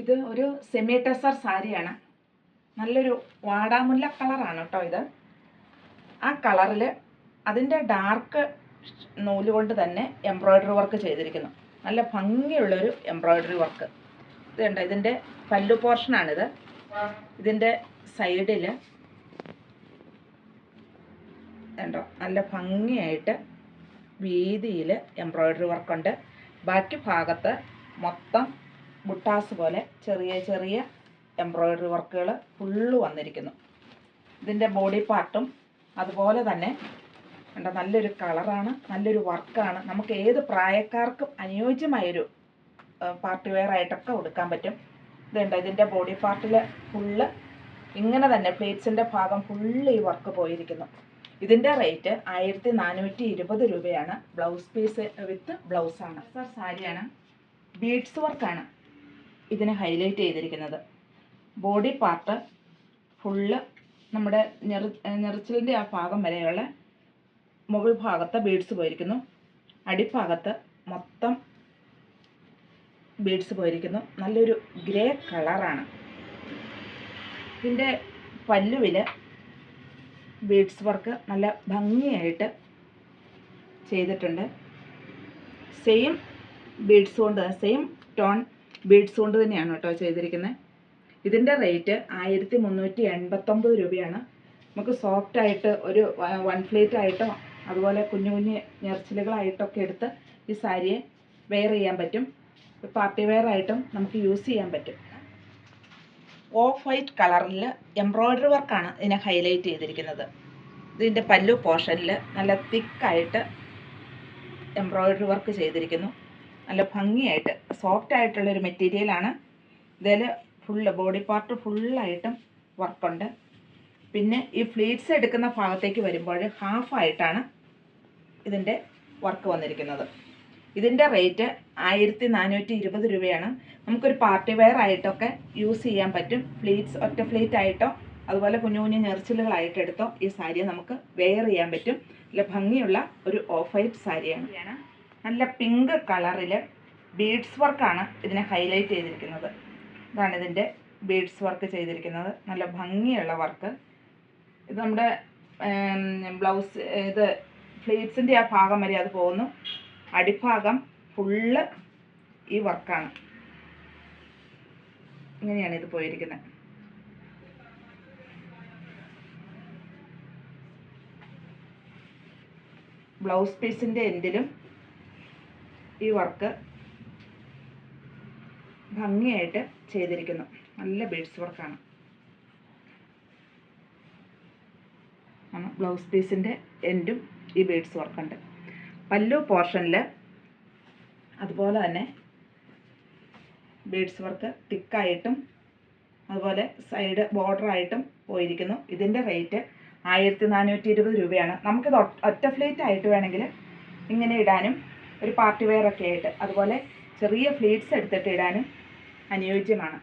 ഇത് ഒരു സെമി ടെസർ സാരിയാണ്. നല്ലൊരു വാടാമുല്ല കളറാണ് കേട്ടോ ഇത്. ആ കളറിൽ അതിൻ്റെ ഡാർക്ക് നൂല് കൊണ്ട് തന്നെ എംബ്രോയ്ഡറി വർക്ക് ചെയ്തിരിക്കുന്നു. നല്ല ഭംഗിയുള്ളൊരു എംബ്രോയ്ഡറി വർക്ക്. ഇത് കണ്ടോ, ഇതിൻ്റെ പല്ലു പോർഷനാണിത്. ഇതിൻ്റെ സൈഡിൽ കണ്ടോ നല്ല ഭംഗിയായിട്ട് വീതിയിൽ എംബ്രോയ്ഡറി വർക്കുണ്ട്. ബാക്കി ഭാഗത്ത് മൊത്തം ബുട്ടാസ് പോലെ ചെറിയ ചെറിയ എംബ്രോയ്ഡറി വർക്കുകൾ ഫുള്ള് വന്നിരിക്കുന്നു. ഇതിൻ്റെ ബോഡി പാർട്ടും അതുപോലെ തന്നെ കണ്ടോ നല്ലൊരു കളറാണ്, നല്ലൊരു വർക്കാണ്. നമുക്ക് ഏത് പ്രായക്കാർക്കും അനുയോജ്യമായൊരു പാർട്ടി വെയർ ആയിട്ടൊക്കെ കൊടുക്കാൻ പറ്റും. ഇതുണ്ട് ഇതിൻ്റെ ബോഡി പാർട്ടിൽ ഫുള്ള് ഇങ്ങനെ തന്നെ പ്ലേറ്റ്സിൻ്റെ ഭാഗം ഫുള്ള് ഈ വർക്ക് പോയിരിക്കുന്നു. ഇതിൻ്റെ റേറ്റ് 1420 രൂപയാണ്. ബ്ലൗസ് പീസ് വിത്ത് ബ്ലൗസാണ്. സാരിയാണ്. ബീഡ്സ് വർക്കാണ് ഇതിന് ഹൈലൈറ്റ് ചെയ്തിരിക്കുന്നത്. ബോഡി പാർട്ട് ഫുള്ള് നമ്മുടെ ഞെറിച്ചിലിൻ്റെ ആ ഭാഗം വരെയുള്ള മുകൾ ഭാഗത്ത് ബീഡ്സ് പോയിരിക്കുന്നു. അടിഭാഗത്ത് മൊത്തം ബീഡ്സ് പോയിരിക്കുന്നു. നല്ലൊരു ഗ്രേ കളറാണ്. ഇതിൻ്റെ പല്ലുവിൽ ബീഡ്സ് വർക്ക് നല്ല ഭംഗിയായിട്ട് ചെയ്തിട്ടുണ്ട്. സെയിം ബീഡ്സ് കൊണ്ട്, സെയിം ടോൺ ബീഡ്സ് കൊണ്ട് തന്നെയാണ് കേട്ടോ ചെയ്തിരിക്കുന്നത്. ഇതിൻ്റെ റേറ്റ് 1389 രൂപയാണ്. നമുക്ക് സോഫ്റ്റായിട്ട് ഒരു 1 പ്ലേറ്റ് ആയിട്ടോ അതുപോലെ കുഞ്ഞു കുഞ്ഞ് ഞെറിച്ചിലുകളായിട്ടൊക്കെ എടുത്ത് ഈ സാരിയെ വെയർ ചെയ്യാൻ പറ്റും. പാർട്ടി വെയർ ആയിട്ടും നമുക്ക് യൂസ് ചെയ്യാൻ പറ്റും. ഓഫ് വൈറ്റ് കളറിൽ എംബ്രോയ്ഡറി വർക്കാണ് ഇതിനെ ഹൈലൈറ്റ് ചെയ്തിരിക്കുന്നത്. ഇതിൻ്റെ പല്ലു പോർഷനിൽ നല്ല തിക്കായിട്ട് എംബ്രോയ്ഡറി വർക്ക് ചെയ്തിരിക്കുന്നു. നല്ല ഭംഗിയായിട്ട് സോഫ്റ്റ് ആയിട്ടുള്ളൊരു മെറ്റീരിയലാണ്. ഇതിൽ ഫുള്ള് ബോഡി പാർട്ട് ഫുള്ളായിട്ടും വർക്കുണ്ട്. പിന്നെ ഈ ഫ്ലീറ്റ്സ് എടുക്കുന്ന ഭാഗത്തേക്ക് വരുമ്പോൾ ഹാഫായിട്ടാണ് ഇതിൻ്റെ വർക്ക് വന്നിരിക്കുന്നത്. ഇതിൻ്റെ റേറ്റ് 1420 രൂപയാണ്. നമുക്കൊരു പാർട്ടി വെയർ ആയിട്ടൊക്കെ യൂസ് ചെയ്യാൻ പറ്റും. ഫ്ലീറ്റ്സ് ഒറ്റ ഫ്ലീറ്റ് ആയിട്ടോ അതുപോലെ കുഞ്ഞു കുഞ്ഞു ഞെറിച്ചിലുകളായിട്ട് എടുത്തോ ഈ സാരിയെ നമുക്ക് വെയർ ചെയ്യാൻ പറ്റും. നല്ല ഭംഗിയുള്ള ഒരു ഓഫ് വൈറ്റ് സാരിയാണ്. നല്ല പിങ്ക് കളറിൽ ബീഡ്സ് വർക്കാണ് ഇതിനെ ഹൈലൈറ്റ് ചെയ്തിരിക്കുന്നത്. ഇതാണ് ഇതിൻ്റെ ബീഡ്സ് വർക്ക് ചെയ്തിരിക്കുന്നത്. നല്ല ഭംഗിയുള്ള വർക്ക്. ഇത് നമ്മുടെ ബ്ലൗസ് ഇത് ഫ്ലീറ്റ്സിൻ്റെ ആ ഭാഗം വരെ അത് പോകുന്നു. അടിഭാഗം ഫുള്ള് ഈ വർക്കാണ്. ഇങ്ങനെയാണ് ഇത് പോയിരിക്കുന്നത്. ബ്ലൗസ് പീസിൻ്റെ എൻഡിലും ഈ വർക്ക് ഭംഗിയായിട്ട് ചെയ്തിരിക്കുന്നു. നല്ല ബീഡ്സ് വർക്കാണ്. ബ്ലൗസ് പീസിൻ്റെ എൻഡും ഈ ബീഡ്സ് വർക്കുണ്ട്. പല്ലു പോർഷനിൽ അതുപോലെ തന്നെ ബീഡ്സ് വർക്ക് തിക്കായിട്ടും അതുപോലെ സൈഡ് ബോർഡറായിട്ടും പോയിരിക്കുന്നു. ഇതിൻ്റെ റേറ്റ് 1420 രൂപയാണ്. നമുക്കിത് ഒറ്റ ഫ്ലീറ്റ് ആയിട്ട് വേണമെങ്കിൽ ഇങ്ങനെ ഇടാനും ഒരു പാർട്ടി വെയർ ഒക്കെ ആയിട്ട് അതുപോലെ ചെറിയ ഫ്ലീറ്റ്സ് എടുത്തിട്ട് ഇടാനും അനുയോജ്യമാണ്.